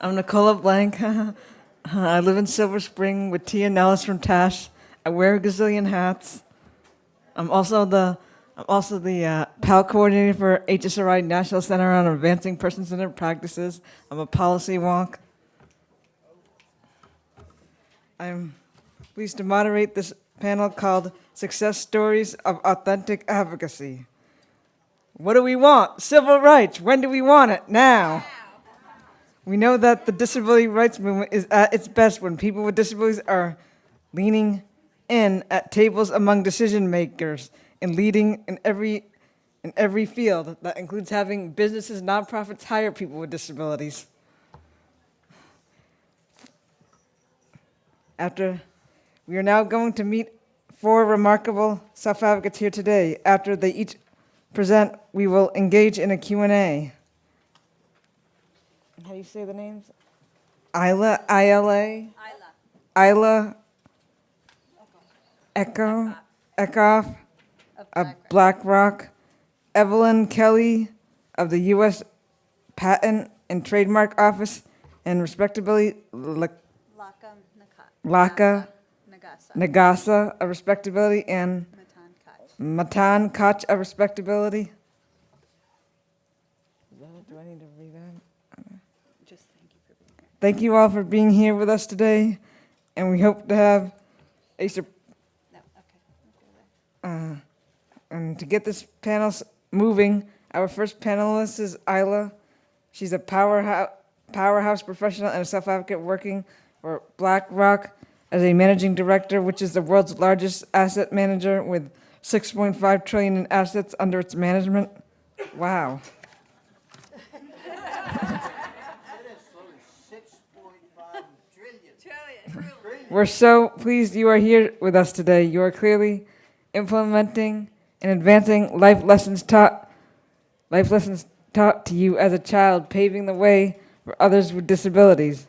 I'm Nicole LeBlanc. I live in Silver Spring with Tia Nellis from Tash. I wear a gazillion hats. I'm also the PAL coordinator for HSRI National Center on Advancing Person-Centered Practices. I'm a policy wonk. I'm pleased to moderate this panel called Success Stories of Authentic Advocacy. What do we want? Civil rights. When do we want it? Now. We know that the disability rights movement is at its best when people with disabilities are leaning in at tables among decision makers and leading in every field. That includes having businesses, nonprofits hire people with disabilities. We are now going to meet 4 remarkable self-advocates here today. After they each present, we will engage in a Q&A. How do you say the names? Isla, I-L-A? Isla. Eckhoff of BlackRock. Evelyn Kelley of the U.S. Patent and Trademark Office and Respectability. Laka. Negassa of Respectability and Matan Koch of Respectability. Do I need to read that? Just thank you for being here. Thank you all for being here with us today, and we hope to have and to get this panel moving, our first panelist is Isla. She's a powerhouse professional and a self-advocate working for BlackRock as a managing director, which is the world's largest asset manager with $6.5 trillion in assets under its management. Wow. We're so pleased you are here with us today. You are clearly implementing and advancing life lessons taught to you as a child, paving the way for others with disabilities.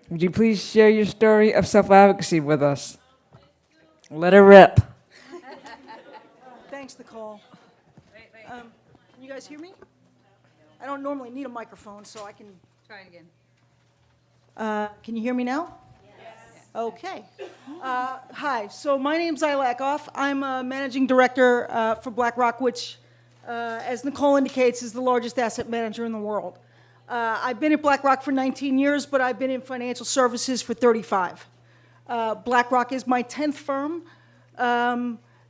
Would you please share your story of self-advocacy with us? Let her rip. Thanks, Nicole. Can you guys hear me? I don't normally need a microphone, so I can Try it again. Can you hear me now? Yes. Okay. Hi. So my name's Isla Eckhoff. I'm a managing director for BlackRock, which, as Nicole indicates, is the largest asset manager in the world. I've been at BlackRock for 19 years, but I've been in financial services for 35. BlackRock is my 10th firm,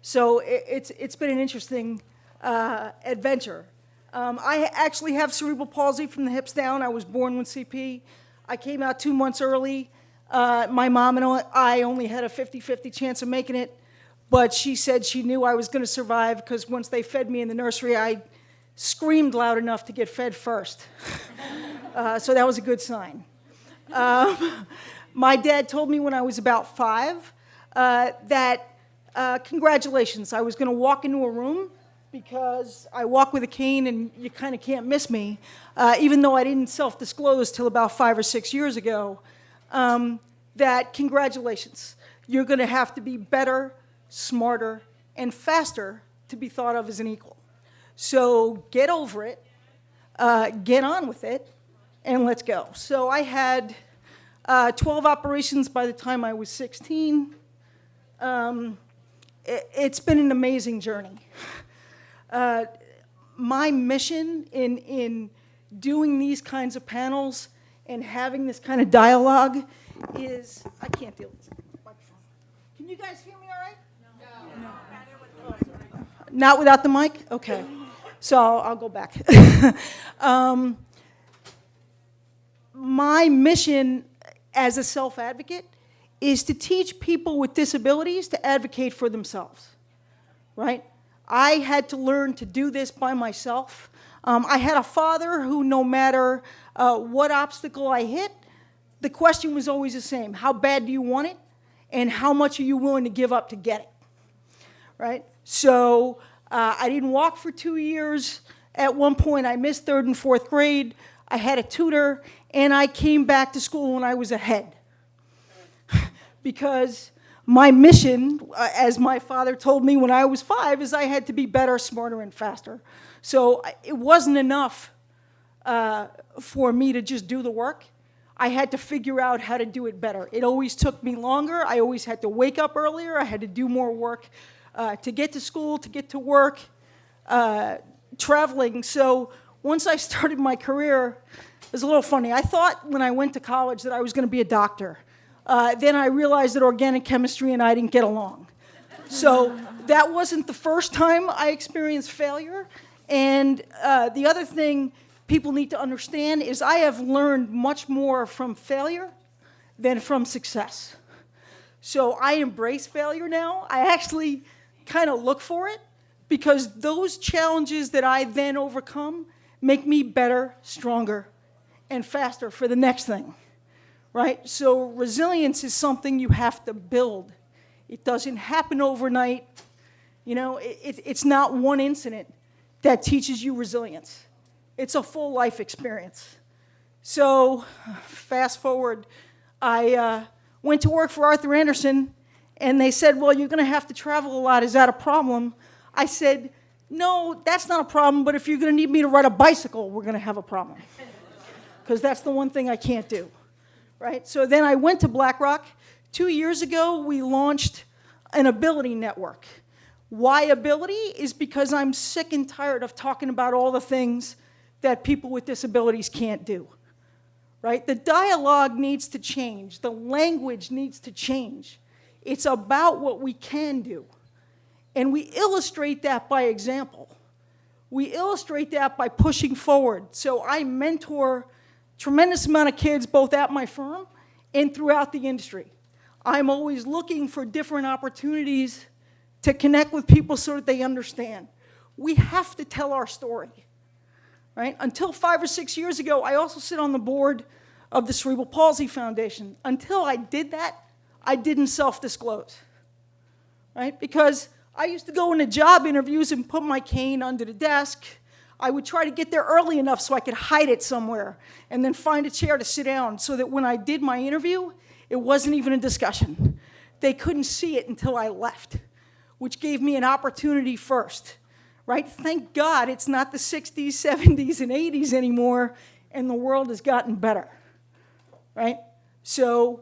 so it's been an interesting adventure. I actually have cerebral palsy from the hips down. I was born with CP. I came out 2 months early. My mom and I only had a 50-50 chance of making it, but she said she knew I was going to survive because once they fed me in the nursery, I screamed loud enough to get fed first. So that was a good sign. My dad told me when I was about 5 that congratulations, I was going to walk into a room because I walk with a cane and you kind of can't miss me, even though I didn't self-disclose till about 5 or 6 years ago, that congratulations, you're going to have to be better, smarter, and faster to be thought of as an equal. So get over it, get on with it, and let's go. So I had 12 operations by the time I was 16. It's been an amazing journey. My mission in doing these kinds of panels and having this kind of dialogue is, I can't deal with this microphone. Can you guys hear me all right? No. Not without the mic? Okay. So I'll go back. My mission as a self-advocate is to teach people with disabilities to advocate for themselves, right? I had to learn to do this by myself. I had a father who, no matter what obstacle I hit, the question was always the same. How bad do you want it? And how much are you willing to give up to get it? Right? So I didn't walk for 2 years. At one point, I missed 3rd and 4th grade. I had a tutor, and I came back to school when I was ahead. Because my mission, as my father told me when I was 5, is I had to be better, smarter, and faster. So it wasn't enough for me to just do the work. I had to figure out how to do it better. It always took me longer. I always had to wake up earlier. I had to do more work to get to school, to get to work, traveling. So once I started my career, it was a little funny. I thought when I went to college that I was going to be a doctor. Then I realized that organic chemistry and I didn't get along. So that wasn't the first time I experienced failure. And the other thing people need to understand is I have learned much more from failure than from success. So I embrace failure now. I actually kind of look for it because those challenges that I then overcome make me better, stronger, and faster for the next thing, right? So resilience is something you have to build. It doesn't happen overnight. You know, it's not one incident that teaches you resilience. It's a full life experience. So fast forward, I went to work for Arthur Andersen, and they said, well, you're going to have to travel a lot. Is that a problem? I said, no, that's not a problem, but if you're going to need me to ride a bicycle, we're going to have a problem. Because that's the one thing I can't do, right? So then I went to BlackRock. 2 years ago, we launched an ability network. Why ability? Is because I'm sick and tired of talking about all the things that people with disabilities can't do, right? The dialogue needs to change. The language needs to change. It's about what we can do. And we illustrate that by example. We illustrate that by pushing forward. So I mentor tremendous amount of kids both at my firm and throughout the industry. I'm always looking for different opportunities to connect with people so that they understand. We have to tell our story, right? Until 5 or 6 years ago, I also sit on the board of the Cerebral Palsy Foundation. Until I did that, I didn't self-disclose, right? Because I used to go into job interviews and put my cane under the desk. I would try to get there early enough so I could hide it somewhere and then find a chair to sit down so that when I did my interview, it wasn't even a discussion. They couldn't see it until I left, which gave me an opportunity first, right? Thank God it's not the 60s, 70s, and 80s anymore, and the world has gotten better, right? So,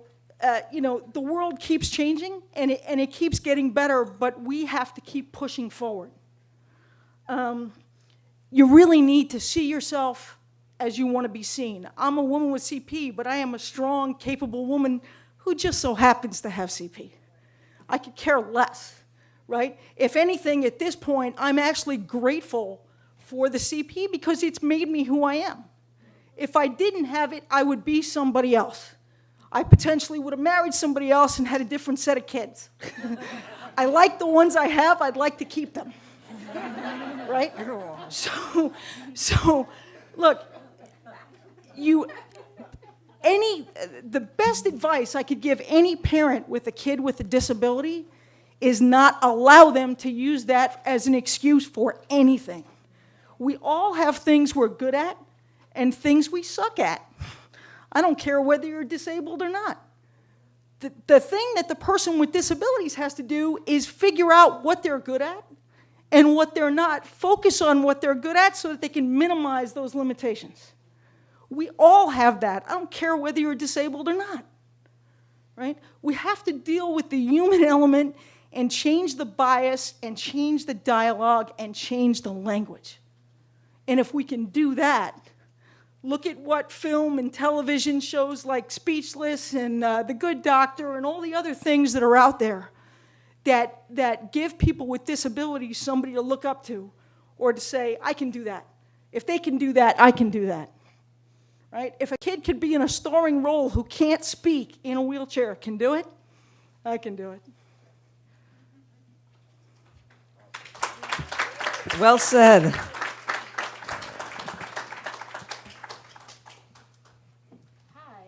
you know, the world keeps changing, and it keeps getting better, but we have to keep pushing forward. You really need to see yourself as you want to be seen. I'm a woman with CP, but I am a strong, capable woman who just so happens to have CP. I could care less, right? If anything, at this point, I'm actually grateful for the CP because it's made me who I am. If I didn't have it, I would be somebody else. I potentially would have married somebody else and had a different set of kids. I like the ones I have. I'd like to keep them, right? So look, the best advice I could give any parent with a kid with a disability is not allow them to use that as an excuse for anything. We all have things we're good at and things we suck at. I don't care whether you're disabled or not. The thing that the person with disabilities has to do is figure out what they're good at and what they're not. Focus on what they're good at so that they can minimize those limitations. We all have that. I don't care whether you're disabled or not, right? We have to deal with the human element and change the bias and change the dialogue and change the language. And if we can do that, look at what film and television shows like Speechless and The Good Doctor and all the other things that are out there that give people with disabilities somebody to look up to or to say, I can do that. If they can do that, I can do that. Right? If a kid could be in a starring role who can't speak in a wheelchair can do it, I can do it. Well said. Hi,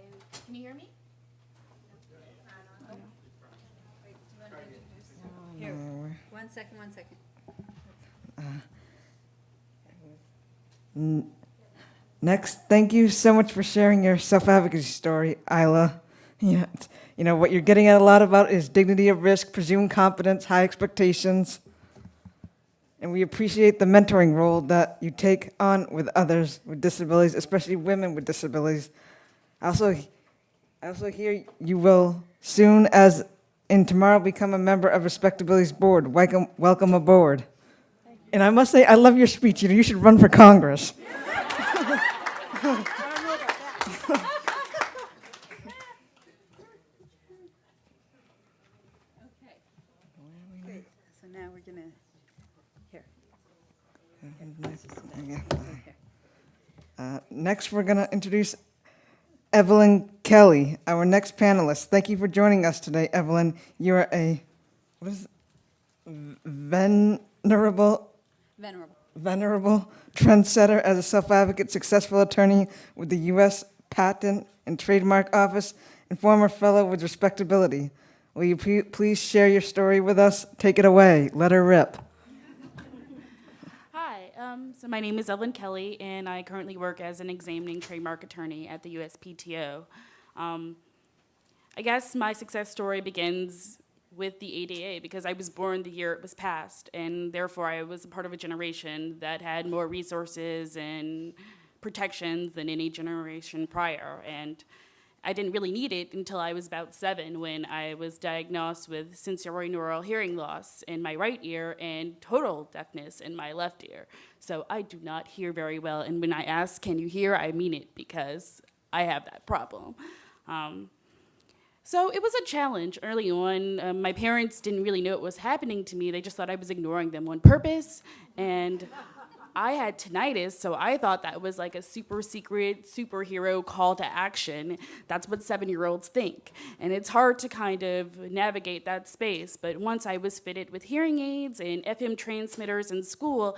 can you hear me? Here, 1 second, 1 second. Next, thank you so much for sharing your self-advocacy story, Isla. You know, what you're getting at a lot about is dignity at risk, presumed competence, high expectations. And we appreciate the mentoring role that you take on with others with disabilities, especially women with disabilities. I also I also hear you will soon, as in tomorrow, become a member of RespectAbility's board. Welcome aboard. And I must say, I love your speech. You should run for Congress. Okay, so now we're gonna, here. Next, we're going to introduce Evelyn Kelley, our next panelist. Thank you for joining us today, Evelyn. You're a what is it? Venerable. Venerable trendsetter as a self-advocate, successful attorney with the U.S. Patent and Trademark Office, and former fellow with Respectability. Will you please share your story with us? Take it away. Let her rip. Hi, so my name is Evelyn Kelley, and I currently work as an examining trademark attorney at the USPTO. I guess my success story begins with the ADA because I was born the year it was passed, and therefore I was a part of a generation that had more resources and protections than any generation prior. And I didn't really need it until I was about 7 when I was diagnosed with sensorineural hearing loss in my right ear and total deafness in my left ear. So I do not hear very well, and when I ask, can you hear, I mean it because I have that problem. So it was a challenge early on. My parents didn't really know what was happening to me. They just thought I was ignoring them on purpose. And I had tinnitus, so I thought that was like a super secret superhero call to action. That's what 7-year-olds think. And it's hard to kind of navigate that space. But once I was fitted with hearing aids and FM transmitters in school,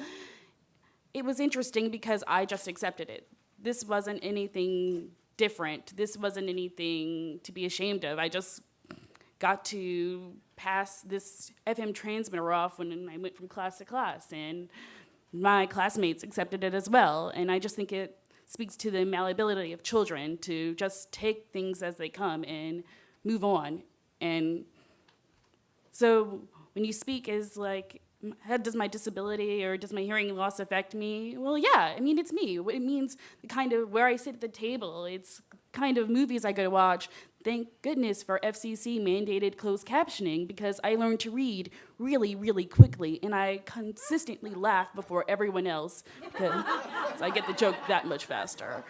it was interesting because I just accepted it. This wasn't anything different. This wasn't anything to be ashamed of. I just got to pass this FM transmitter off when I went from class to class, and my classmates accepted it as well. And I just think it speaks to the malleability of children to just take things as they come and move on. And so when you speak as like, does my disability or does my hearing loss affect me? Well, yeah, I mean, it's me. It means the kind of where I sit at the table. It's kind of movies I go to watch. Thank goodness for FCC mandated closed captioning because I learned to read really, really quickly, and I consistently laugh before everyone else because I get the joke that much faster.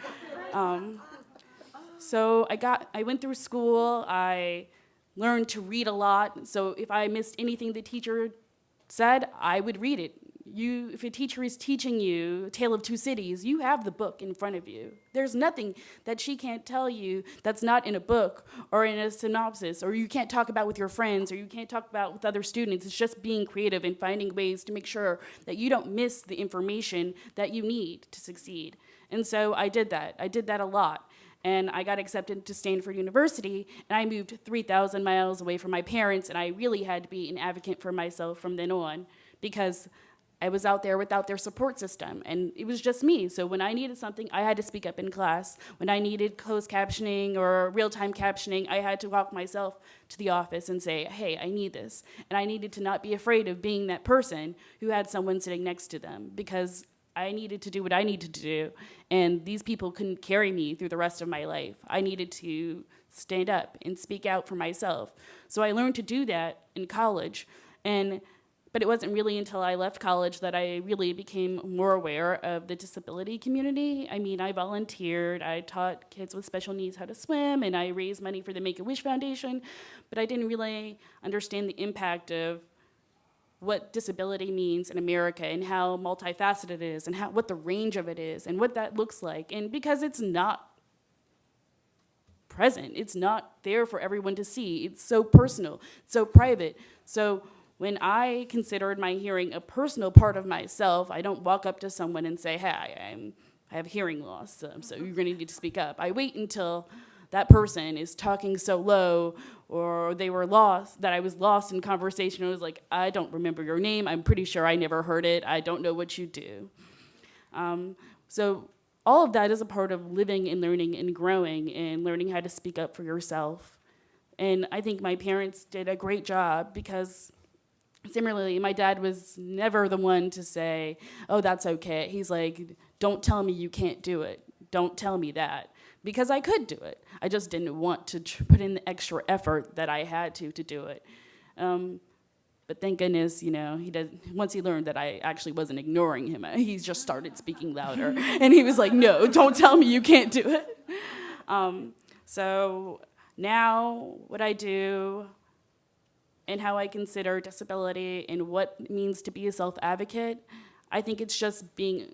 So I went through school. I learned to read a lot. So if I missed anything the teacher said, I would read it. If a teacher is teaching you A Tale of Two Cities, you have the book in front of you. There's nothing that she can't tell you that's not in a book or in a synopsis, or you can't talk about with your friends, or you can't talk about with other students. It's just being creative and finding ways to make sure that you don't miss the information that you need to succeed. And so I did that. I did that a lot. And I got accepted to Stanford University, and I moved 3,000 miles away from my parents, and I really had to be an advocate for myself from then on because I was out there without their support system, and it was just me. So when I needed something, I had to speak up in class. When I needed closed captioning or real-time captioning, I had to walk myself to the office and say, hey, I need this. And I needed to not be afraid of being that person who had someone sitting next to them because I needed to do what I needed to do, and these people couldn't carry me through the rest of my life. I needed to stand up and speak out for myself. So I learned to do that in college, but it wasn't really until I left college that I really became more aware of the disability community. I mean, I volunteered, I taught kids with special needs how to swim, and I raised money for the Make-A-Wish Foundation, but I didn't really understand the impact of what disability means in America and how multifaceted it is and what the range of it is and what that looks like. And because it's not present, it's not there for everyone to see. It's so personal, so private. So when I considered my hearing a personal part of myself, I don't walk up to someone and say, hey, I have hearing loss, so you're gonna need to speak up. I wait until that person is talking so low or they were lost, that I was lost in conversation. I was like, I don't remember your name. I'm pretty sure I never heard it. I don't know what you do. So all of that is a part of living and learning and growing and learning how to speak up for yourself. And I think my parents did a great job because similarly, my dad was never the one to say, oh, that's okay. He's like, don't tell me you can't do it. Don't tell me that. Because I could do it. I just didn't want to put in the extra effort that I had to do it. But thank goodness, you know, once he learned that I actually wasn't ignoring him, he just started speaking louder. And he was like, no, don't tell me you can't do it. So now what I do and how I consider disability and what it means to be a self-advocate, I think it's just being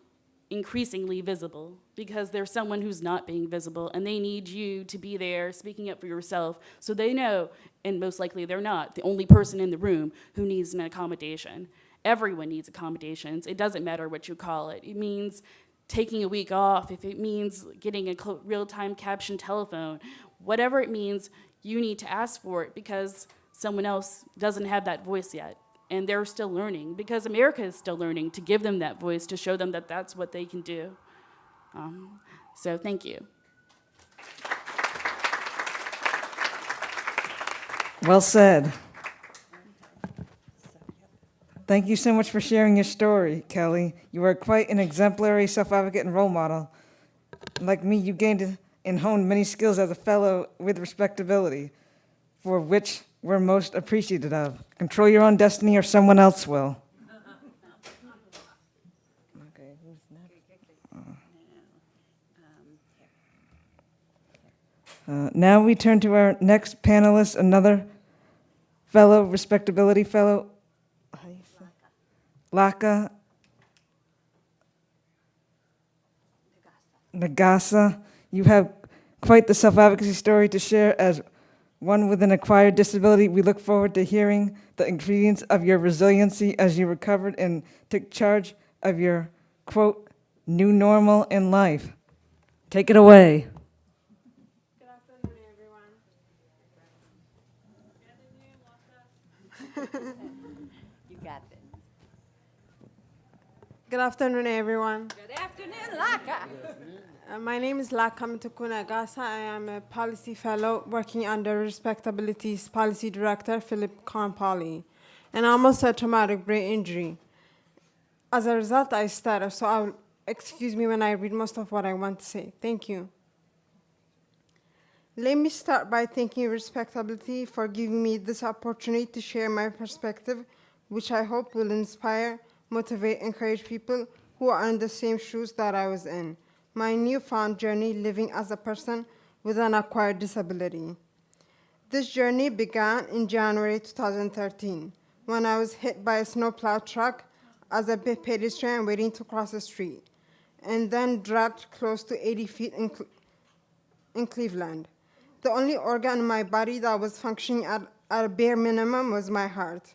increasingly visible, because there's someone who's not being visible and they need you to be there speaking up for yourself so they know, and most likely they're not the only person in the room who needs an accommodation. Everyone needs accommodations. It doesn't matter what you call it. It means taking a week off, if it means getting a real-time caption telephone, whatever it means, you need to ask for it because someone else doesn't have that voice yet. And they're still learning, because America is still learning, to give them that voice, to show them that that's what they can do. So thank you. Well said. Thank you so much for sharing your story, Kelley. You are quite an exemplary self-advocate and role model. Like me, you gained and honed many skills as a fellow with Respectability, for which we're most appreciative of. Control your own destiny or someone else will. Okay, who's next? Now we turn to our next panelist, another fellow, Respectability fellow, Laka. Negassa. You have quite the self-advocacy story to share. As one with an acquired disability, we look forward to hearing the ingredients of your resiliency as you recovered and took charge of your, quote, new normal in life. Take it away. Good afternoon, everyone. You got this. Good afternoon, everyone. Good afternoon, Laka. My name is Laka Negassa. I am a policy fellow working under RespectAbility's policy director, Philip Kampali, and I'm also a traumatic brain injury. As a result, I stutter, so I'll excuse me when I read most of what I want to say. Thank you. Let me start by thanking Respectability for giving me this opportunity to share my perspective, which I hope will inspire, motivate, encourage people who are in the same shoes that I was in. My newfound journey living as a person with an acquired disability. This journey began in January 2013 when I was hit by a snowplow truck as a pedestrian waiting to cross the street, and then dragged close to 80 feet in Cleveland. The only organ in my body that was functioning at a bare minimum was my heart.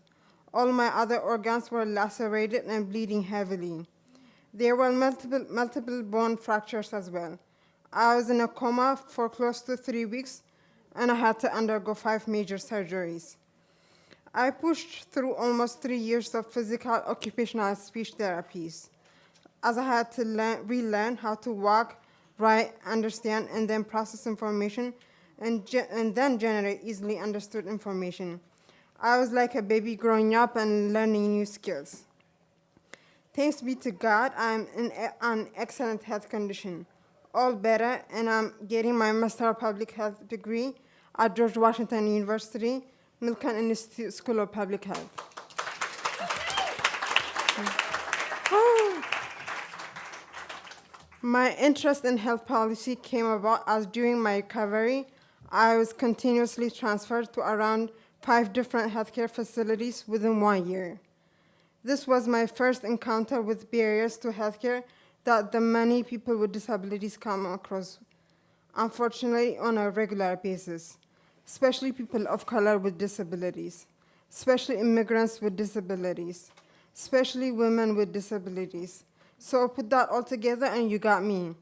All my other organs were lacerated and bleeding heavily. There were multiple bone fractures as well. I was in a coma for close to 3 weeks, and I had to undergo 5 major surgeries. I pushed through almost 3 years of physical, occupational speech therapies, as I had to relearn how to walk, write, understand, and then process information, and then generate easily understood information. I was like a baby growing up and learning new skills. Thanks be to God, I'm in an excellent health condition, all better, and I'm getting my Master of Public Health degree at George Washington University, Milken Institute School of Public Health. My interest in health policy came about as during my recovery, I was continuously transferred to around 5 different healthcare facilities within 1 year. This was my first encounter with barriers to healthcare that the many people with disabilities come across, unfortunately, on a regular basis, especially people of color with disabilities, especially immigrants with disabilities, especially women with disabilities. So put that all together and you got me.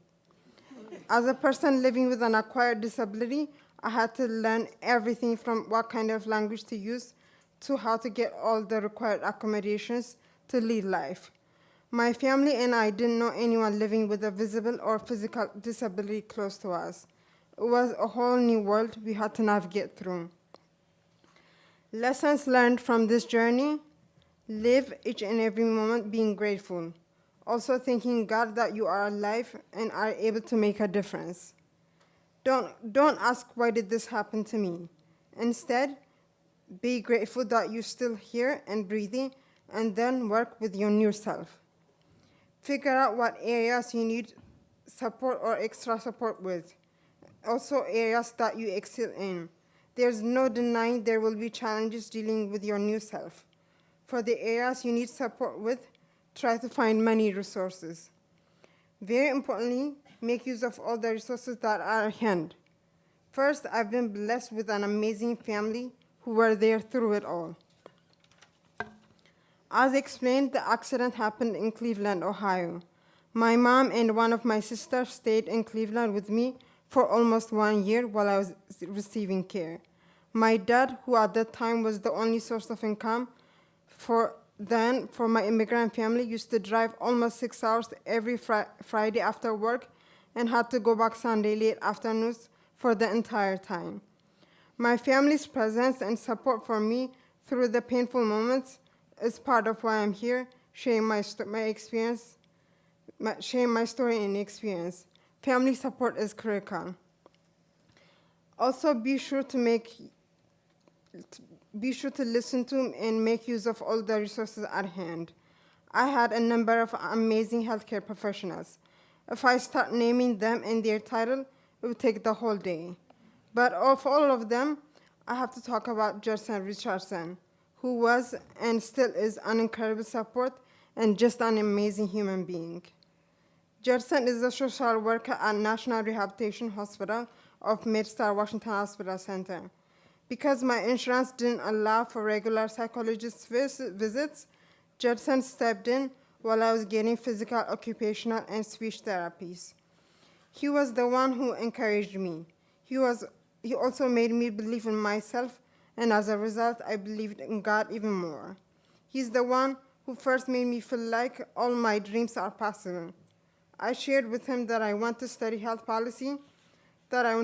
As a person living with an acquired disability, I had to learn everything from what kind of language to use to how to get all the required accommodations to lead life. My family and I didn't know anyone living with a visible or physical disability close to us. It was a whole new world we had to navigate through. Lessons learned from this journey: live each and every moment being grateful. Also thanking God that you are alive and are able to make a difference. Don't ask why did this happen to me. Instead, be grateful that you're still here and breathing, and then work with your new self. Figure out what areas you need support or extra support with. Also areas that you excel in. There's no denying there will be challenges dealing with your new self. For the areas you need support with, try to find many resources. Very importantly, make use of all the resources that are at hand. First, I've been blessed with an amazing family who were there through it all. As explained, the accident happened in Cleveland, Ohio. My mom and one of my sisters stayed in Cleveland with me for almost 1 year while I was receiving care. My dad, who at that time was the only source of income for my immigrant family, used to drive almost 6 hours every Friday after work and had to go back Sunday late afternoons for the entire time. My family's presence and support for me through the painful moments is part of why I'm here, sharing my story and experience. Family support is critical. Also, be sure to listen to and make use of all the resources at hand. I had a number of amazing healthcare professionals. If I start naming them and their title, it would take the whole day. But of all of them, I have to talk about Judson Richardson, who was and still is an incredible support and just an amazing human being. Judson is a social worker at National Rehabilitation Hospital of MidStar Washington Hospital Center. Because my insurance didn't allow for regular psychologist visits, Judson stepped in while I was getting physical, occupational, and speech therapies. He was the one who encouraged me. He also made me believe in myself, and as a result, I believed in God even more. He's the one who first made me feel like all my dreams are possible. I shared with him that I want to study health policy, that I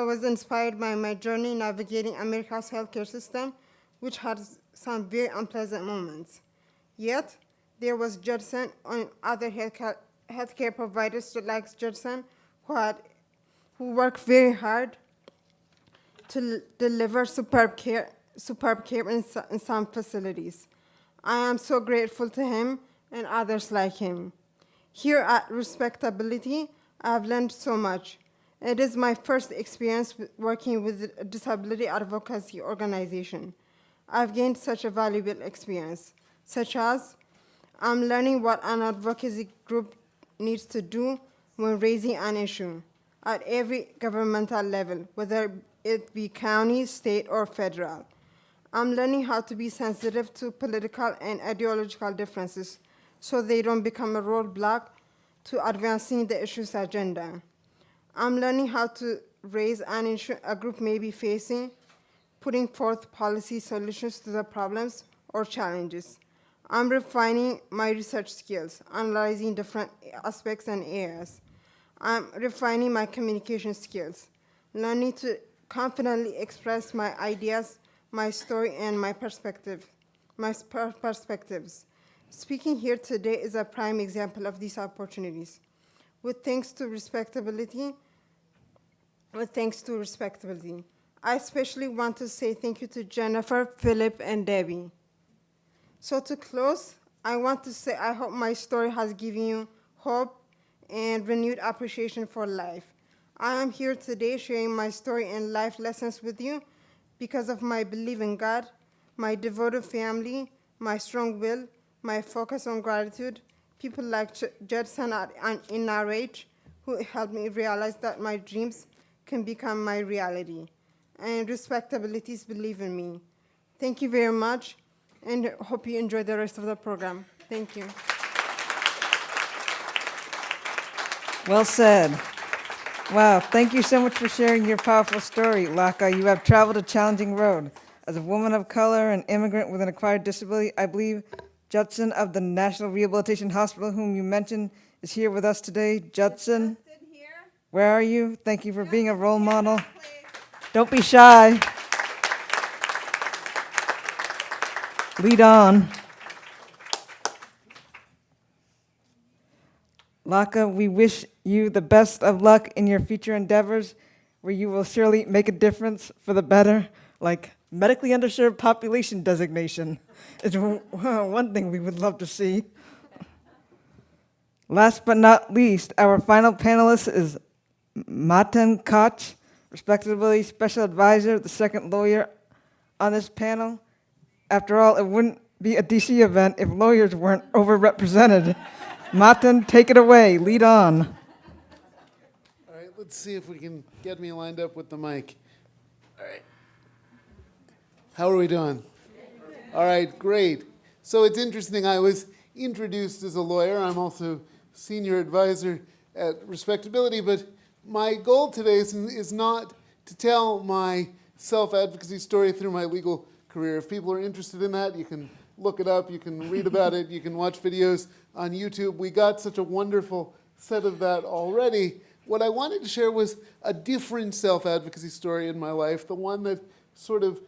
was inspired by my journey navigating America's healthcare system, which had some very unpleasant moments. Yet, there was Judson and other healthcare providers like Judson who worked very hard to deliver superb care in some facilities. I am so grateful to him and others like him. Here at Respectability, I have learned so much. It is my first experience working with a disability advocacy organization. I've gained such a valuable experience, such as I'm learning what an advocacy group needs to do when raising an issue at every governmental level, whether it be county, state, or federal. I'm learning how to be sensitive to political and ideological differences so they don't become a roadblock to advancing the issue's agenda. I'm learning how to raise an issue a group may be facing, putting forth policy solutions to the problems or challenges. I'm refining my research skills, analyzing different aspects and areas. I'm refining my communication skills, learning to confidently express my ideas, my story, and my perspectives. Speaking here today is a prime example of these opportunities. With thanks to respectability, I especially want to say thank you to Jennifer, Philip, and Debbie. So to close, I want to say I hope my story has given you hope and renewed appreciation for life. I am here today sharing my story and life lessons with you because of my belief in God, my devoted family, my strong will, my focus on gratitude, people like Judson in our age who helped me realize that my dreams can become my reality, and RespectAbility's believe in me. Thank you very much, and hope you enjoy the rest of the program. Thank you. Well said. Wow, thank you so much for sharing your powerful story, Laka. You have traveled a challenging road. As a woman of color and immigrant with an acquired disability, I believe Judson of the National Rehabilitation Hospital, whom you mentioned, is here with us today. Judson, where are you? Thank you for being a role model. Don't be shy. Lead on. Laka, we wish you the best of luck in your future endeavors. where you will surely make a difference for the better, like medically underserved population designation is one thing we would love to see. Last but not least, our final panelist is Matan Koch, Respectability Special Advisor, the second lawyer on this panel. After all, it wouldn't be a DC event if lawyers weren't overrepresented. Matan, take it away. Lead on. All right, let's see if we can get me lined up with the mic. All right. How are we doing? All right, great. So it's interesting, I was introduced as a lawyer. I'm also senior advisor at Respectability, but my goal today is not to tell my self-advocacy story through my legal career. If people are interested in that, you can look it up, you can read about it, you can watch videos on YouTube. We got such a wonderful set of that already. What I wanted to share was a different self-advocacy story in my life, the one that sort of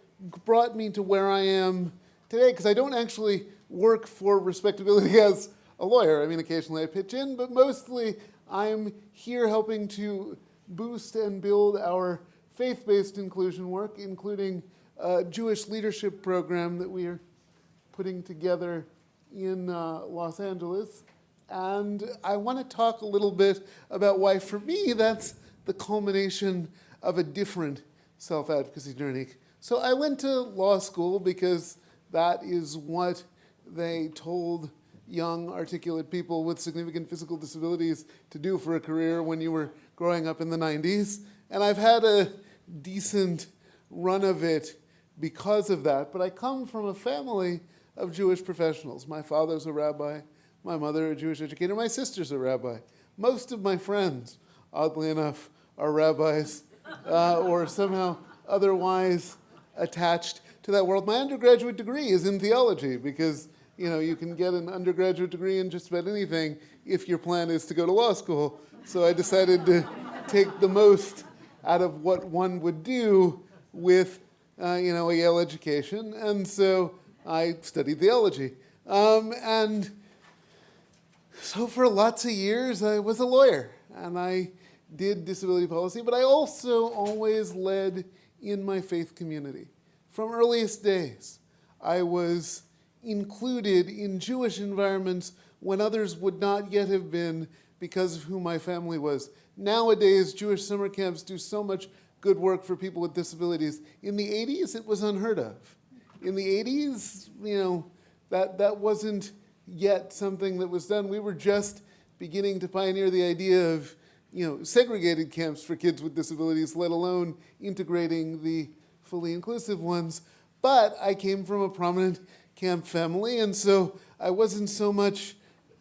brought me to where I am today, because I don't actually work for Respectability as a lawyer. I mean, occasionally I pitch in, but mostly I'm here helping to boost and build our faith-based inclusion work, including a Jewish leadership program that we are putting together in Los Angeles. And I want to talk a little bit about why, for me, that's the culmination of a different self-advocacy journey. So I went to law school because that is what they told young, articulate people with significant physical disabilities to do for a career when you were growing up in the 90s. And I've had a decent run of it because of that. But I come from a family of Jewish professionals. My father's a rabbi, my mother a Jewish educator, my sister's a rabbi. Most of my friends, oddly enough, are rabbis or somehow otherwise attached to that world. My undergraduate degree is in theology because you can get an undergraduate degree in just about anything if your plan is to go to law school. So I decided to take the most out of what one would do with a Yale education. And so I studied theology. And so for lots of years, I was a lawyer. And I did disability policy. But I also always led in my faith community. From earliest days, I was included in Jewish environments when others would not yet have been because of who my family was. Nowadays, Jewish summer camps do so much good work for people with disabilities. In the 80s, it was unheard of. In the 80s, that wasn't yet something that was done. We were just beginning to pioneer the idea of, segregated camps for kids with disabilities, let alone integrating the fully inclusive ones. But I came from a prominent camp family, and so I wasn't so much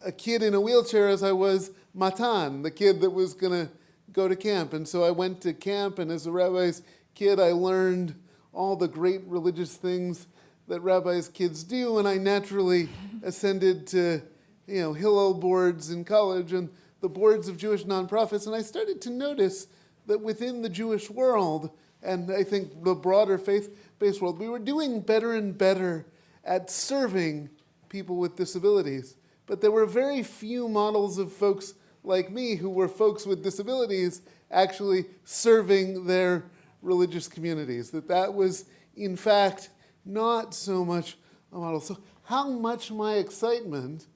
a kid in a wheelchair as I was Matan, the kid that was going to go to camp. And so I went to camp, and as a rabbi's kid, I learned all the great religious things that rabbis' kids do, and I naturally ascended to Hillel boards in college and the boards of Jewish nonprofits, and I started to notice that within the Jewish world, and I think the broader faith-based world, we were doing better and better at serving people with disabilities. But there were very few models of folks like me who were folks with disabilities actually serving their religious communities. That was, in fact, not so much a model. So how much my excitement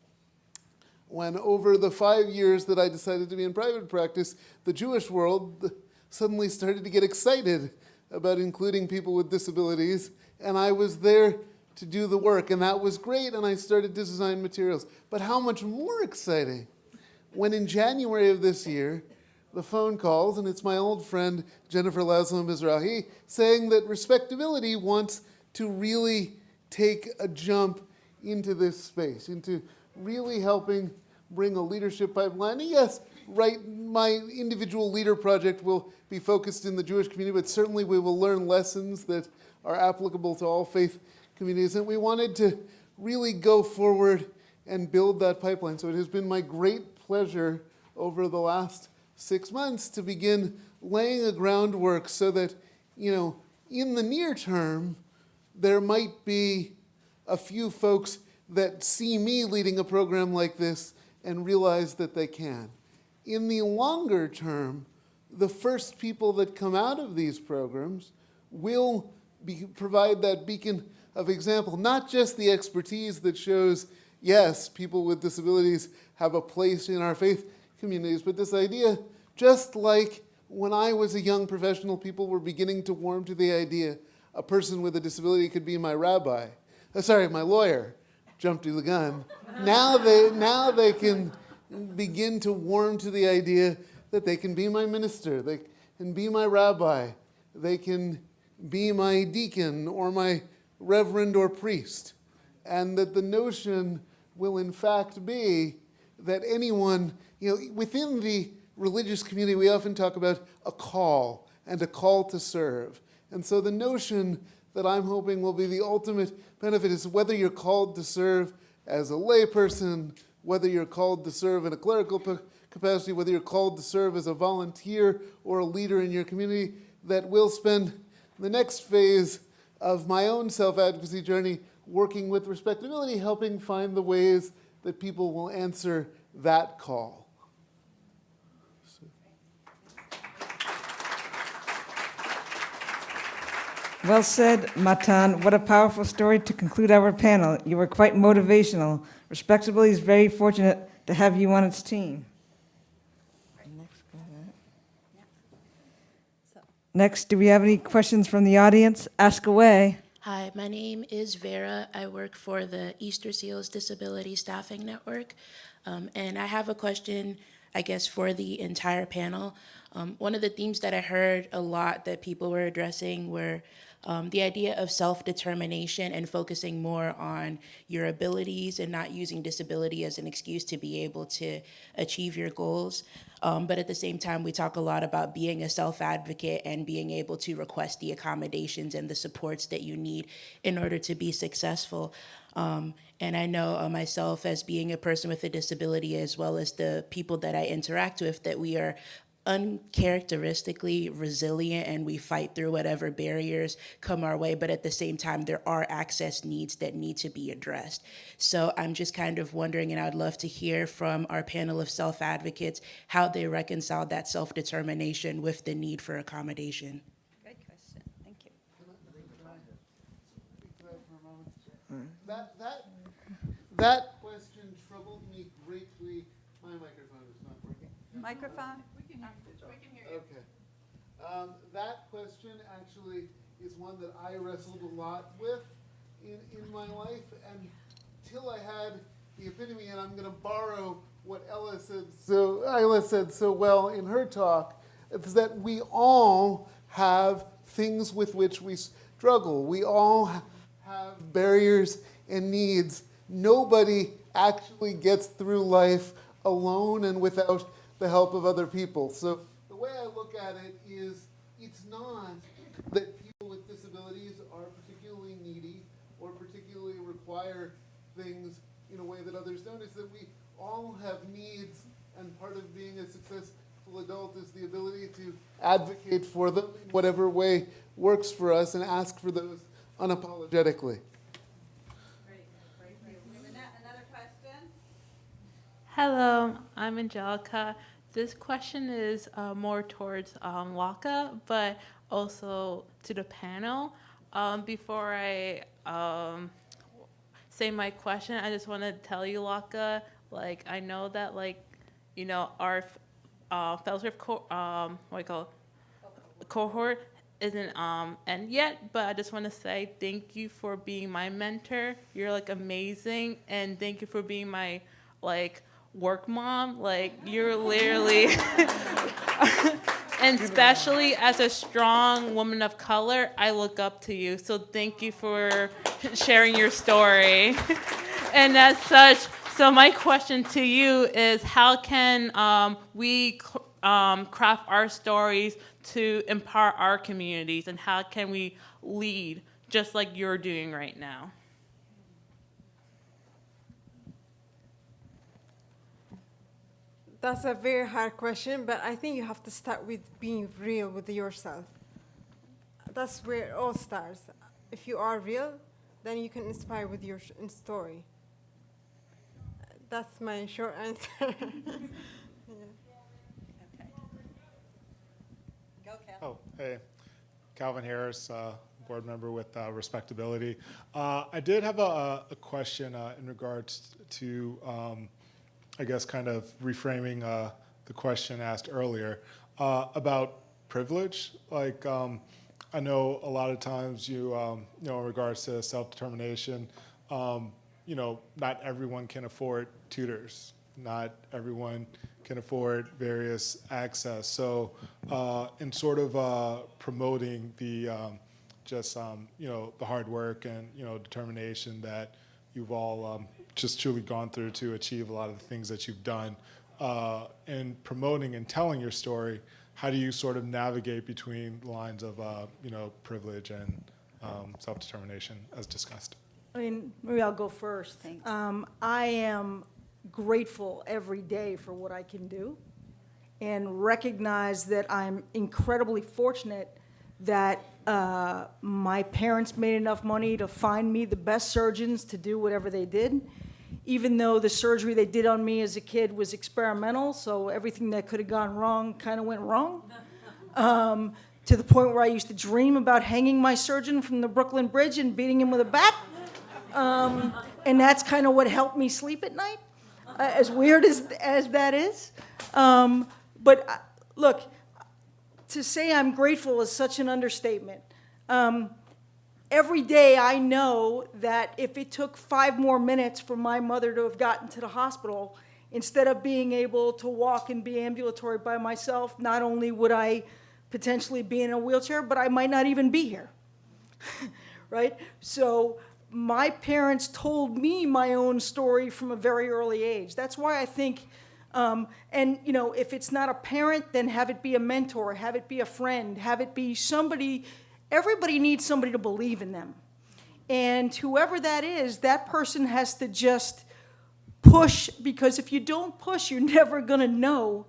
when over the 5 years that I decided to be in private practice, the Jewish world suddenly started to get excited about including people with disabilities, and I was there to do the work, and that was great, and I started to design materials. But how much more exciting when in January of this year, the phone calls, and it's my old friend Jennifer Laszlo Mizrahi, saying that Respectability wants to really take a jump into this space, into really helping bring a leadership pipeline. And yes, right, my individual leader project will be focused in the Jewish community, but certainly we will learn lessons that are applicable to all faith communities. And we wanted to really go forward and build that pipeline. So it has been my great pleasure over the last 6 months to begin laying a groundwork so that, in the near term, there might be a few folks that see me leading a program like this and realize that they can. In the longer term, the first people that come out of these programs will provide that beacon of example, not just the expertise that shows, yes, people with disabilities have a place in our faith communities, but this idea, just like when I was a young professional, people were beginning to warm to the idea a person with a disability could be my rabbi. My lawyer. Jumped to the gun. Now they can begin to warm to the idea that they can be my minister, they can be my rabbi, they can be my deacon or my reverend or priest. And that the notion will in fact be that anyone, within the religious community, we often talk about a call and a call to serve. And so the notion that I'm hoping will be the ultimate benefit is whether you're called to serve as a layperson, whether you're called to serve in a clerical capacity, whether you're called to serve as a volunteer or a leader in your community, that we'll spend the next phase of my own self-advocacy journey working with Respectability, helping find the ways that people will answer that call. Well said, Matan. What a powerful story to conclude our panel. You were quite motivational. Respectability is very fortunate to have you on its team. Next, do we have any questions from the audience? Ask away. Hi, my name is Vera. I work for the Easter Seals Disability Staffing Network. And I have a question, I guess, for the entire panel. One of the themes that I heard a lot that people were addressing were the idea of self-determination and focusing more on your abilities and not using disability as an excuse to be able to achieve your goals. But at the same time, we talk a lot about being a self-advocate and being able to request the accommodations and the supports that you need in order to be successful. And I know myself as being a person with a disability, as well as the people that I interact with, that we are uncharacteristically resilient and we fight through whatever barriers come our way, but at the same time there are access needs that need to be addressed. So I'm just kind of wondering, and I'd love to hear from our panel of self-advocates how they reconcile that self-determination with the need for accommodation. Good question. Thank you. That question troubled me greatly. My microphone is not working. Microphone? Okay. That question actually is one that I wrestled a lot with in my life, and till I had the epitome, and I'm going to borrow what Isla said so well in her talk, is that we all have things with which we struggle. We all have barriers and needs. Nobody actually gets through life alone and without the help of other people. So the way I look at it is, it's not that people with disabilities are particularly needy or particularly require things in a way that others don't. It's that we all have needs, and part of being a successful adult is the ability to advocate for them in whatever way works for us and ask for those unapologetically. Another question? Hello, I'm Angelica. This question is more towards Laka, but also to the panel. Before I say my question, I just want to tell you, Laka, I know that, our fellowship cohort isn't end yet, but I just want to say thank you for being my mentor. You're, amazing, and thank you for being my, work mom. You're literally and especially as a strong woman of color, I look up to you. So thank you for sharing your story. And as such, so my question to you is, how can we craft our stories to empower our communities, and how can we lead just like you're doing right now? That's a very hard question, but I think you have to start with being real with yourself. That's where it all starts. If you are real, then you can inspire with your story. That's my short answer. Oh, hey. Calvin Harris, board member with Respectability. I did have a question in regards to, I guess, kind of reframing the question asked earlier about privilege. Like, I know a lot of times you know, in regards to self-determination, not everyone can afford tutors. Not everyone can afford various access. So in sort of promoting the the hard work and determination that you've all just truly gone through to achieve a lot of the things that you've done, and promoting and telling your story, how do you sort of navigate between the lines of privilege and self-determination as discussed? I mean, maybe I'll go first. Thanks. I am grateful every day for what I can do and recognize that I'm incredibly fortunate that my parents made enough money to find me the best surgeons to do whatever they did, even though the surgery they did on me as a kid was experimental, so everything that could have gone wrong kind of went wrong. To the point where I used to dream about hanging my surgeon from the Brooklyn Bridge and beating him with a bat. And that's kind of what helped me sleep at night, as weird as that is. Look, to say I'm grateful is such an understatement. Every day I know that if it took 5 more minutes for my mother to have gotten to the hospital, instead of being able to walk and be ambulatory by myself, not only would I potentially be in a wheelchair, but I might not even be here, right? So my parents told me my own story from a very early age. That's why I think, if it's not a parent, then have it be a mentor, have it be a friend, have it be somebody. Everybody needs somebody to believe in them. And whoever that is, that person has to just push, because if you don't push, you're never going to know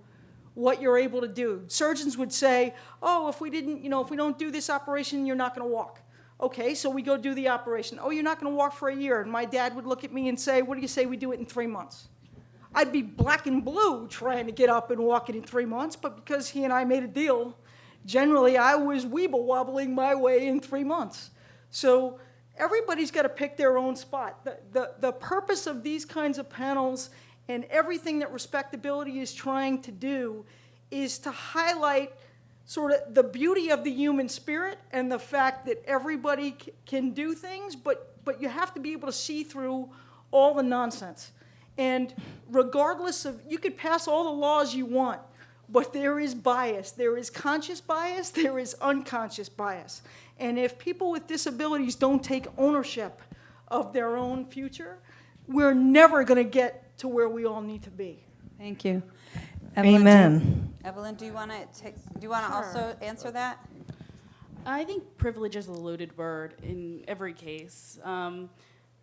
what you're able to do. Surgeons would say, oh, if we don't do this operation, you're not going to walk. Okay, so we go do the operation. Oh, you're not going to walk for a year. And my dad would look at me and say, what do you say we do it in 3 months? I'd be black and blue trying to get up and walk it in 3 months, but because he and I made a deal, generally I was weeble wobbling my way in 3 months. So everybody's got to pick their own spot. The purpose of these kinds of panels and everything that Respectability is trying to do is to highlight sort of the beauty of the human spirit and the fact that everybody can do things, but you have to be able to see through all the nonsense. And regardless of, you could pass all the laws you want, but there is bias. There is conscious bias, there is unconscious bias. And if people with disabilities don't take ownership of their own future, we're never going to get to where we all need to be. Thank you. Amen. Evelyn, do you want to also answer that? I think privilege is a loaded word in every case.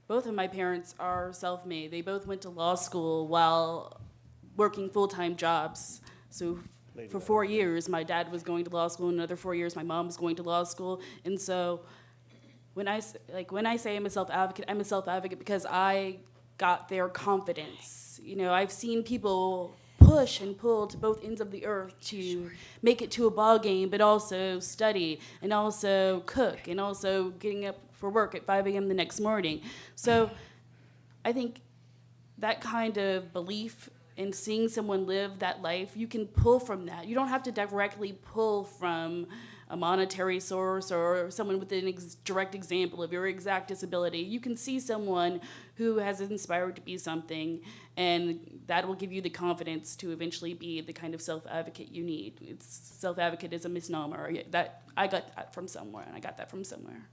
Both of my parents are self-made. They both went to law school while working full-time jobs. So for 4 years, my dad was going to law school. Another 4 years, my mom was going to law school. And so when I say I'm a self-advocate because I got their confidence. I've seen people push and pull to both ends of the earth to make it to a ball game, but also study and also cook and also getting up for work at 5 a.m. the next morning. So I think that kind of belief in seeing someone live that life, you can pull from that. You don't have to directly pull from a monetary source or someone with an direct example of your exact disability. You can see someone who has inspired to be something, and that will give you the confidence to eventually be the kind of self-advocate you need. Self-advocate is a misnomer. I got that from somewhere, and I got that from somewhere.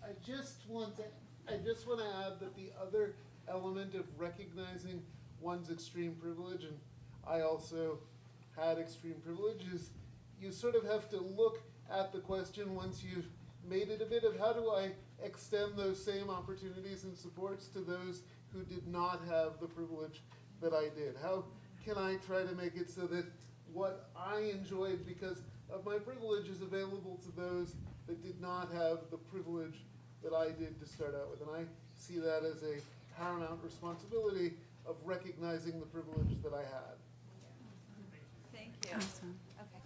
I just want to add that the other element of recognizing one's extreme privilege, and I also had extreme privilege, is you sort of have to look at the question once you've made it a bit of how do I extend those same opportunities and supports to those who did not have the privilege that I did? How can I try to make it so that what I enjoyed because of my privilege is available to those that did not have the privilege that I did to start out with? And I see that as a paramount responsibility of recognizing the privilege that I had. Thank you. Awesome. Okay.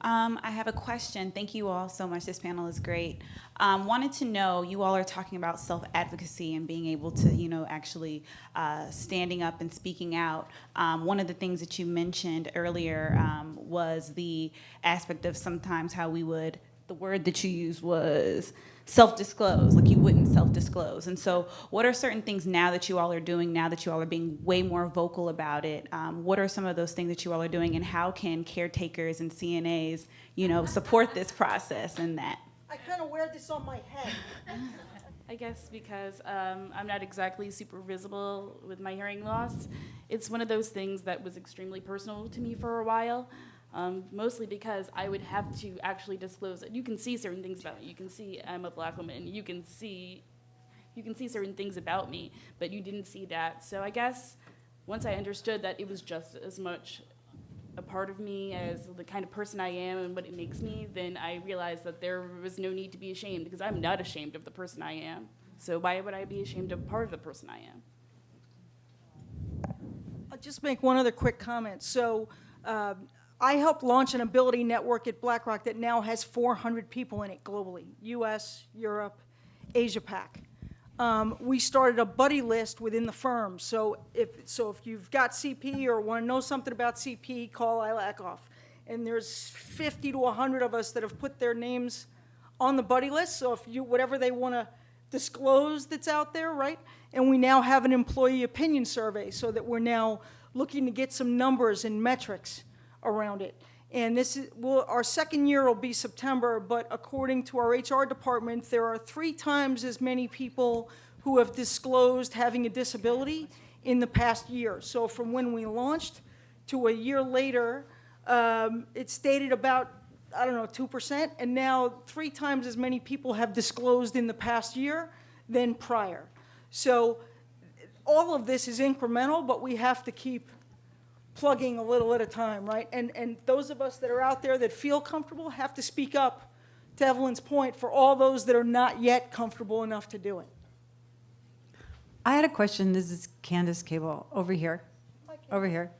I have a question. Thank you all so much. This panel is great. Wanted to know, you all are talking about self-advocacy and being able to, actually standing up and speaking out. One of the things that you mentioned earlier was the aspect of sometimes how we would, the word that you used was self-disclose, like you wouldn't self-disclose. And so what are certain things now that you all are doing, now that you all are being way more vocal about it? What are some of those things that you all are doing, and how can caretakers and CNAs, support this process and that? I kind of wear this on my head. I guess because I'm not exactly super visible with my hearing loss. It's one of those things that was extremely personal to me for a while. Mostly because I would have to actually disclose it. You can see certain things about me. You can see I'm a Black woman. You can see certain things about me, but you didn't see that. So I guess once I understood that it was just as much a part of me as the kind of person I am and what it makes me, then I realized that there was no need to be ashamed, because I'm not ashamed of the person I am. So why would I be ashamed of part of the person I am? I'll just make one other quick comment. So I helped launch an ability network at BlackRock that now has 400 people in it globally, US, Europe, Asia Pac. We started a buddy list within the firm. So if you've got CP or want to know something about CP, call Eckhoff. And there's 50 to 100 of us that have put their names on the buddy list. So if whatever they want to disclose that's out there, right? And we now have an employee opinion survey, so that we're now looking to get some numbers and metrics around it. And our second year will be September, but according to our HR department, there are 3 times as many people who have disclosed having a disability in the past year. So from when we launched to a year later, it stated about, 2%, and now 3 times as many people have disclosed in the past year than prior. So all of this is incremental, but we have to keep plugging a little at a time, right? And those of us that are out there that feel comfortable have to speak up, to Evelyn's point, for all those that are not yet comfortable enough to do it. I had a question. This is Candace Cable over here. Over here.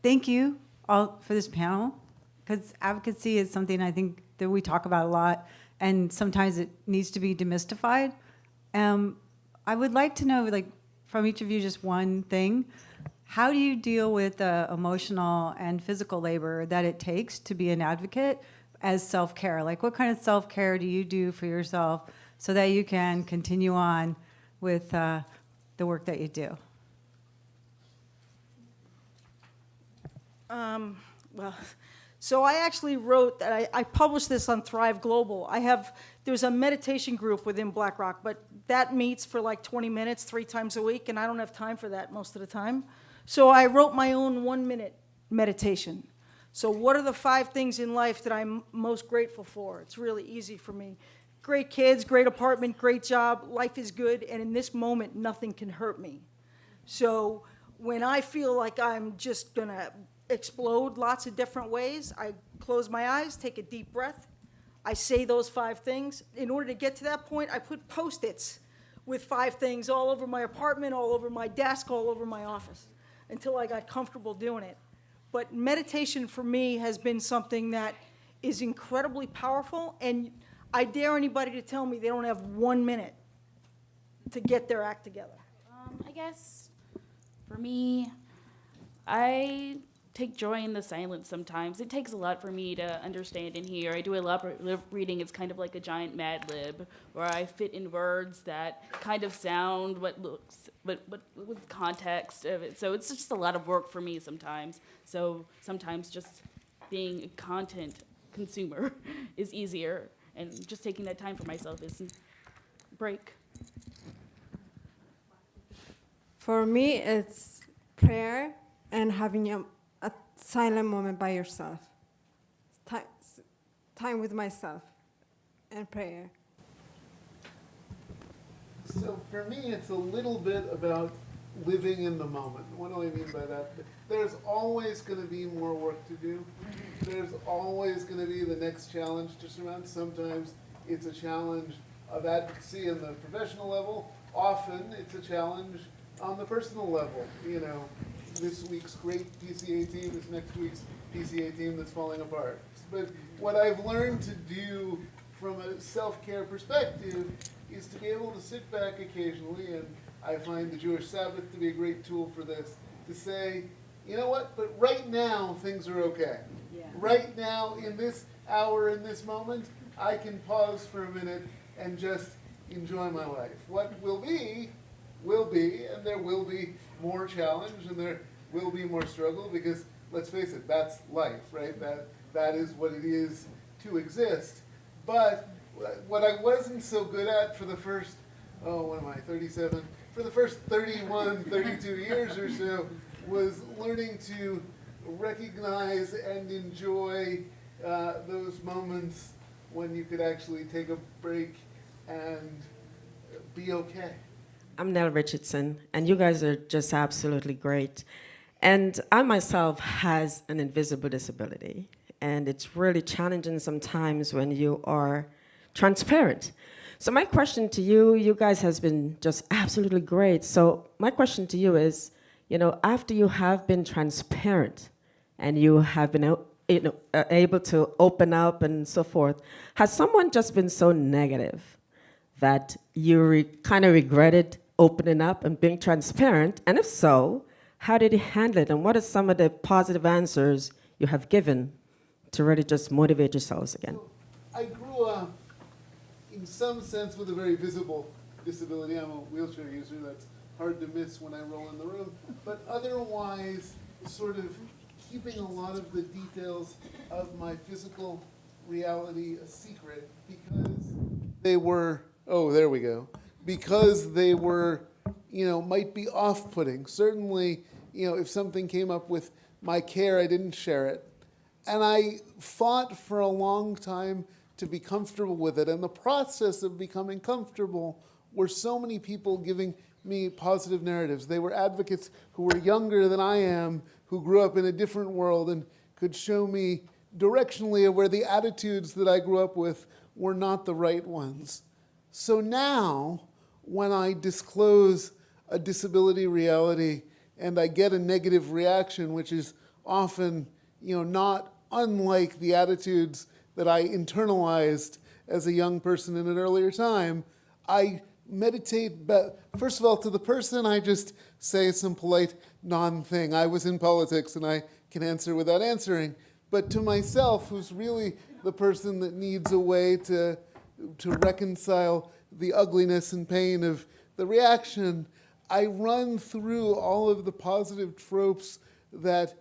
Thank you all for this panel, because advocacy is something I think that we talk about a lot, and sometimes it needs to be demystified. I would like to know, from each of you, just one thing. How do you deal with the emotional and physical labor that it takes to be an advocate as self-care? What kind of self-care do you do for yourself so that you can continue on with the work that you do? So I actually wrote that I published this on Thrive Global. There's a meditation group within BlackRock, but that meets for 20 minutes 3 times a week, and I don't have time for that most of the time. So I wrote my own 1-minute meditation. So what are the 5 things in life that I'm most grateful for? It's really easy for me. Great kids, great apartment, great job, life is good, and in this moment, nothing can hurt me. So when I feel like I'm just gonna explode lots of different ways, I close my eyes, take a deep breath, I say those 5 things. In order to get to that point, I put Post-its with 5 things all over my apartment, all over my desk, all over my office, until I got comfortable doing it. But meditation for me has been something that is incredibly powerful, and I dare anybody to tell me they don't have 1 minute to get their act together. I guess for me, I take joy in the silence sometimes. It takes a lot for me to understand and hear. I do a lot of reading. It's kind of like a giant Mad Lib, where I fit in words that kind of sound what with context of it. So it's just a lot of work for me sometimes. So sometimes just being a content consumer is easier, and just taking that time for myself is a break. For me, it's prayer and having a silent moment by yourself. Time with myself and prayer. So for me, it's a little bit about living in the moment. What do I mean by that? There's always going to be more work to do. There's always going to be the next challenge to surmount. Sometimes it's a challenge of advocacy on the professional level. Often it's a challenge on the personal level. This week's great PCA team is next week's PCA team that's falling apart. But what I've learned to do from a self-care perspective is to be able to sit back occasionally, and I find the Jewish Sabbath to be a great tool for this, to say, you know what, but right now things are okay. Yeah. Right now, in this hour, in this moment, I can pause for a minute and just enjoy my life. What will be, and there will be more challenge, and there will be more struggle, because let's face it, that's life, right? That is what it is to exist. But what I wasn't so good at for the first, 37? For the first 31, 32 years or so, was learning to recognize and enjoy those moments when you could actually take a break and be okay. I'm Nell Richardson, and you guys are just absolutely great. And I myself has an invisible disability, and it's really challenging sometimes when you are transparent. So my question to you, you guys has been just absolutely great. So my question to you is, after you have been transparent and you have been able to open up and so forth, has someone just been so negative that you kind of regretted opening up and being transparent? And if so, how did you handle it? And what are some of the positive answers you have given to really just motivate yourselves again? I grew up, in some sense, with a very visible disability. I'm a wheelchair user. That's hard to miss when I roll in the room. But otherwise, sort of keeping a lot of the details of my physical reality a secret, because they were, because they were, might be off-putting. Certainly, if something came up with my care, I didn't share it. And I fought for a long time to be comfortable with it. And the process of becoming comfortable were so many people giving me positive narratives. They were advocates who were younger than I am, who grew up in a different world and could show me directionally where the attitudes that I grew up with were not the right ones. So now, when I disclose a disability reality and I get a negative reaction, which is often, not unlike the attitudes that I internalized as a young person in an earlier time, I meditate, first of all, to the person, I just say some polite non-thing. I was in politics and I can answer without answering. But to myself, who's really the person that needs a way to reconcile the ugliness and pain of the reaction, I run through all of the positive tropes that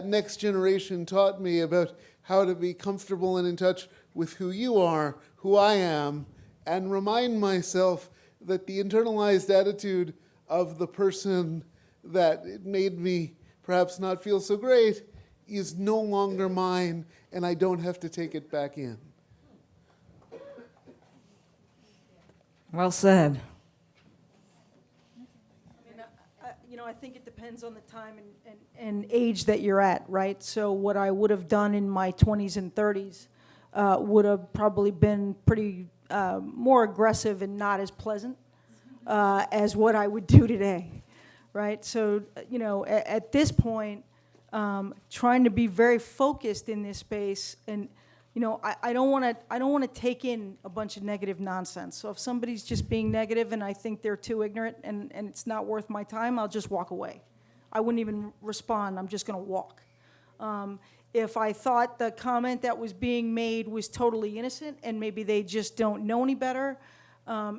next generation taught me about how to be comfortable and in touch with who you are, who I am, and remind myself that the internalized attitude of the person that made me perhaps not feel so great is no longer mine, and I don't have to take it back in. Well said. I think it depends on the time and age that you're at, right? So what I would have done in my 20s and 30s would have probably been pretty more aggressive and not as pleasant as what I would do today, right? So, at this point, trying to be very focused in this space, and I don't want to take in a bunch of negative nonsense. So if somebody's just being negative and I think they're too ignorant and it's not worth my time, I'll just walk away. I wouldn't even respond. I'm just going to walk. If I thought the comment that was being made was totally innocent and maybe they just don't know any better,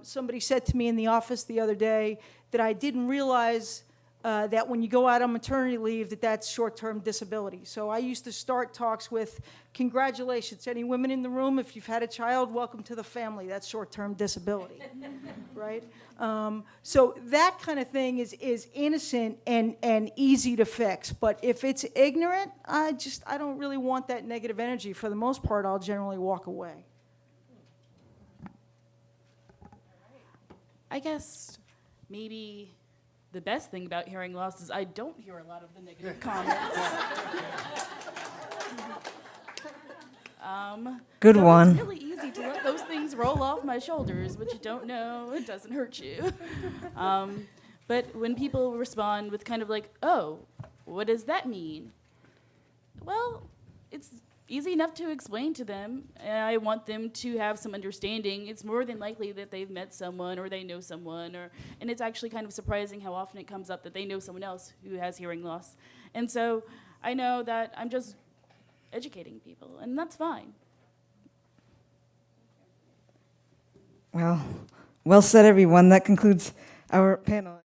somebody said to me in the office the other day that I didn't realize that when you go out on maternity leave, that's short-term disability. So I used to start talks with, congratulations, any women in the room, if you've had a child, welcome to the family. That's short-term disability, right? So that kind of thing is innocent and easy to fix. But if it's ignorant, I don't really want that negative energy. For the most part, I'll generally walk away. I guess maybe the best thing about hearing loss is I don't hear a lot of the negative comments. Good so one. It's really easy to let those things roll off my shoulders, but you don't know, it doesn't hurt you. But when people respond with kind of like, oh, what does that mean? Well, it's easy enough to explain to them, and I want them to have some understanding. It's more than likely that they've met someone or they know someone, and it's actually kind of surprising how often it comes up that they know someone else who has hearing loss. And so I know that I'm just educating people, and that's fine. Well said, everyone. That concludes our panel.